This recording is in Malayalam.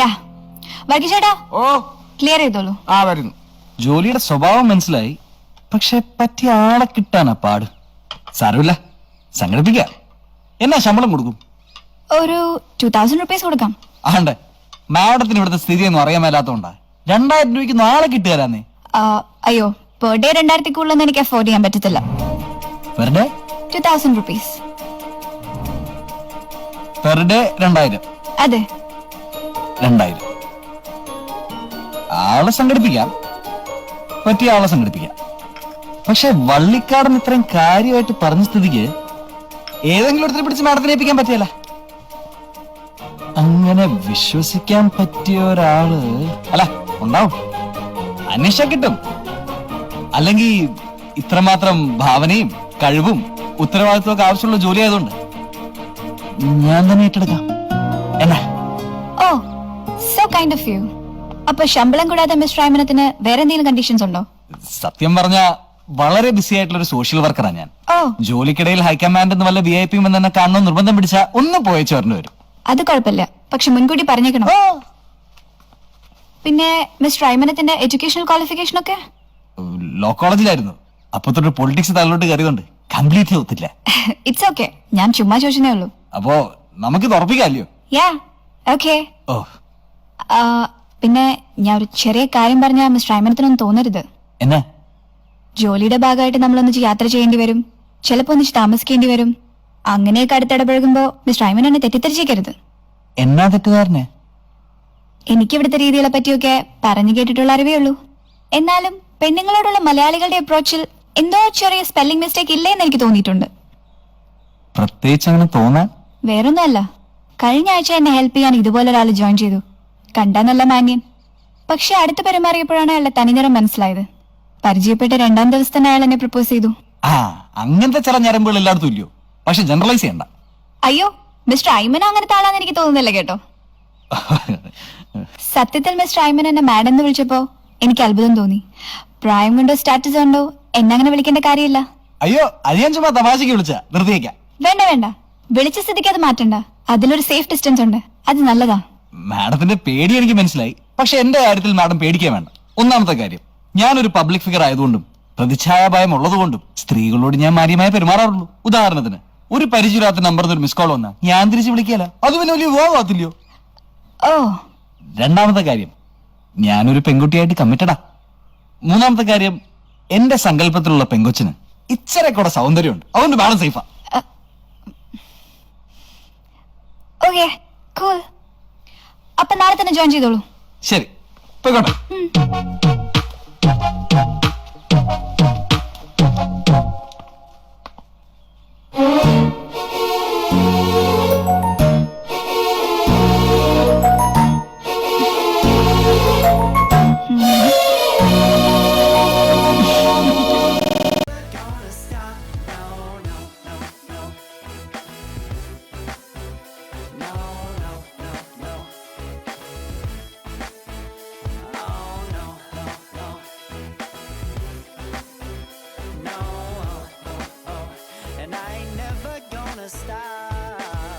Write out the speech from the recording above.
യാ വർഗീഷേട്ടാ ഓ ക്ലിയർ ചെയ്തോളൂ. വരുന്നു. ജോലിയുടെ സ്വഭാവം മനസ്സിലായി, പക്ഷെ പറ്റിയ ആളെ കിട്ടാനാ പാട്. സാരമില്ല, സംഘടിപ്പിക്കാം. എന്നാ ശമ്പളം കൊടുക്കും? ഒരു 2000 rupees കൊടുക്കാം. ആണ്ടേ, മാഡത്തിന് ഇവിടുത്തെ സ്ഥിതി ഒന്നും അറിയാൻ മേലാത്തോണ്ടാ 2000 രൂപയ്ക്ക് നാളെ കിട്ടുകയല്ലാന്നേ. അയ്യോ, പെർ ഡേ 2000 കൂടുതലൊന്നും എനിക്ക് അഫോർഡ് ചെയ്യാൻ പറ്റത്തില്ല. Per day 2000 rupees. Per day 2000. അതെ, 2000. ആളെ സംഘടിപ്പിക്കാം, പറ്റിയ ആളെ സംഘടിപ്പിക്കാം. പക്ഷെ വള്ളിക്കാടൻ ഇത്രയും കാര്യമായിട്ട് പറഞ്ഞ സ്ഥിതിക്ക് ഏതെങ്കിലും ഒരുത്തിനെ പിടിച്ച് മാഡത്തിനെ ഏൽപ്പിക്കാൻ പറ്റിയല്ല. അങ്ങനെ വിശ്വസിക്കാൻ പറ്റിയ ഒരാള് അല്ല ഉണ്ടാവും, അന്വേഷിച്ചാ കിട്ടും. അല്ലെങ്കിൽ ഇത്രമാത്രം ഭാവനയും കഴിവും ഉത്തരവാദിത്വം ഒക്കെ ആവശ്യമുള്ള ജോലി ആയതുകൊണ്ട് ഞാൻ തന്നെ ഏറ്റെടുക്കാം. എന്നാ? ഓ, സോ കൈൻഡ് ഓഫ് യു. അപ്പൊ ശമ്പളം കൂടാതെ മിസ്റ്റർ റൈമനത്തിന് വേറെ എന്തെങ്കിലും കണ്ടീഷൻസ് ഉണ്ടോ? സത്യം പറഞ്ഞ വളരെ ബിസി ആയിട്ടുള്ള ഒരു സോഷ്യൽ വർക്കറാ ഞാൻ. ഓ, ജോലിക്കിടയിൽ ഹൈക്കമാൻഡ് എന്ന് വല്ല VIP എന്നെ കാണണം നിർബന്ധം പിടിച്ചാ ഒന്ന് പോയച്ചു വരേണ്ടി വരും. അത് കുഴപ്പമില്ല, പക്ഷെ മുൻകൂട്ടി പറഞ്ഞേക്കണം. പിന്നെ മിസ്റ്റർ റൈമനത്തിന്റെ എഡ്യൂക്കേഷണൽ ക്വാളിഫിക്കേഷൻ ഒക്കെ? ലോ കോളേജിലായിരുന്നു. അപ്പൊ തൊട്ട് പൊളിറ്റിക്സ് തലലോട്ട് കയറിയതുകൊണ്ട് കംപ്ലീറ്റ്ലി ഒത്തില്ല. ഇറ്റ്സ് ഓക്കെ, ഞാൻ ചുമ്മാ ചോദിച്ചേ ഉള്ളൂ. അപ്പോ നമുക്കിത് ഉറപ്പിക്കാമല്ലോ? Yeah okay. ഓ, പിന്നെ ഞാൻ ഒരു ചെറിയ കാര്യം പറഞ്ഞാൽ മിസ്റ്റർ റൈമനത്തിനൊന്നും തോന്നരുത്. എന്നാ? ജോലിയുടെ ഭാഗമായിട്ട് നമ്മളൊന്നിച്ച് യാത്ര ചെയ്യേണ്ടി വരും, ചിലപ്പോ ഒന്നിച്ച് താമസിക്കേണ്ടി വരും. അങ്ങനെയൊക്കെ അടുത്തിടപഴകുമ്പോ മിസ്റ്റർ റൈമൻ എന്നെ തെറ്റിദ്ധരിച്ചേക്കരുത്. എന്നാ തെറ്റുകാരനെ? എനിക്ക് ഇവിടുത്തെ രീതികളെ പറ്റിയൊക്കെ പറഞ്ഞു കേട്ടിട്ടുള്ള അറിവേ ഉള്ളൂ. എന്നാലും പെണ്ണുങ്ങളോടുള്ള മലയാളികളുടെ അപ്രോച്ചിൽ എന്തോ ചെറിയ സ്പെല്ലിംഗ് മിസ്റ്റേക്ക് ഇല്ലേന്ന് എനിക്ക് തോന്നിയിട്ടുണ്ട്. പ്രത്യേകിച്ച് അങ്ങനെ തോന്നാൻ വേറൊന്നുമല്ല, കഴിഞ്ഞ ആഴ്ച എന്നെ ഹെൽപ്പ് ചെയ്യാൻ ഇതുപോലെ ഒരാൾ ജോയിൻ ചെയ്തു. കണ്ടാ നല്ല മാന്യൻ, പക്ഷെ അടുത്ത് പെരുമാറിയപ്പോഴാണ് അയാളുടെ തനിനിറം മനസ്സിലായത്. പരിചയപ്പെട്ട 2ാം ദിവസം തന്നെ അയാൾ എന്നെ പ്രപ്പോസ് ചെയ്തു. അങ്ങനത്തെ ചില ഞരമ്പുകൾ എല്ലായിടത്തും ഇല്ലയോ, പക്ഷെ ജനറലൈസ് ചെയ്യണ്ട. അയ്യോ, മിസ്റ്റർ ഐമൻ അങ്ങനത്തെ ആളാന്ന് എനിക്ക് തോന്നുന്നില്ല കേട്ടോ. സത്യത്തിൽ മിസ്റ്റർ ഐമൻ എന്നെ മാഡം എന്ന് വിളിച്ചപ്പോ എനിക്ക് അത്ഭുതം തോന്നി. പ്രായം കൊണ്ടോ സ്റ്റാറ്റസ് കൊണ്ടോ എന്നെ അങ്ങനെ വിളിക്കേണ്ട കാര്യമില്ല. അയ്യോ, അത് ഞാൻ ചുമ്മാ തമാശക്ക് വിളിച്ച നിർത്തിയേക്കാം. വേണ്ട വേണ്ട, വിളിച്ച സ്ഥിതിക്ക് അത് മാറ്റണ്ട. അതിലൊരു സേഫ് ഡിസ്റ്റൻസ് ഉണ്ട്, അത് നല്ലതാ. മാഡത്തിന്റെ പേടി എനിക്ക് മനസ്സിലായി, പക്ഷെ എന്റെ കാര്യത്തിൽ മാഡം പേടിക്കാൻ വേണ്ട. ഒന്നാമത്തെ കാര്യം, ഞാനൊരു പബ്ലിക് ഫിഗർ ആയതുകൊണ്ടും പ്രതിച്ഛായ ഭയം ഉള്ളതുകൊണ്ടും സ്ത്രീകളോട് ഞാൻ മാന്യമായി പെരുമാറാറുള്ളൂ. ഉദാഹരണത്തിന്, ഒരു പരിചയമില്ലാത്ത നമ്പറിൽ ഒരു മിസ് കോൾ വന്നാ ഞാൻ തിരിച്ചു വിളിക്കല. അത് പിന്നെ വലിയ വിവാഹത്തില്ലയോ? ഓ. രണ്ടാമത്തെ കാര്യം, ഞാനൊരു പെൺകുട്ടിയായിട്ട് കമ്മിറ്റഡാ. മൂന്നാമത്തെ കാര്യം, എന്റെ സങ്കല്പത്തിലുള്ള പെങ്കൊച്ചിന് ഇച്ചിരി കൂടെ സൗന്ദര്യമുണ്ട്, അതുകൊണ്ട് ബാലൻസ് സേഫാ. Okay, cool. അപ്പൊ നാളെ തന്നെ ജോയിൻ ചെയ്തോളൂ. ശരി, പോയിക്കോട്ടെ.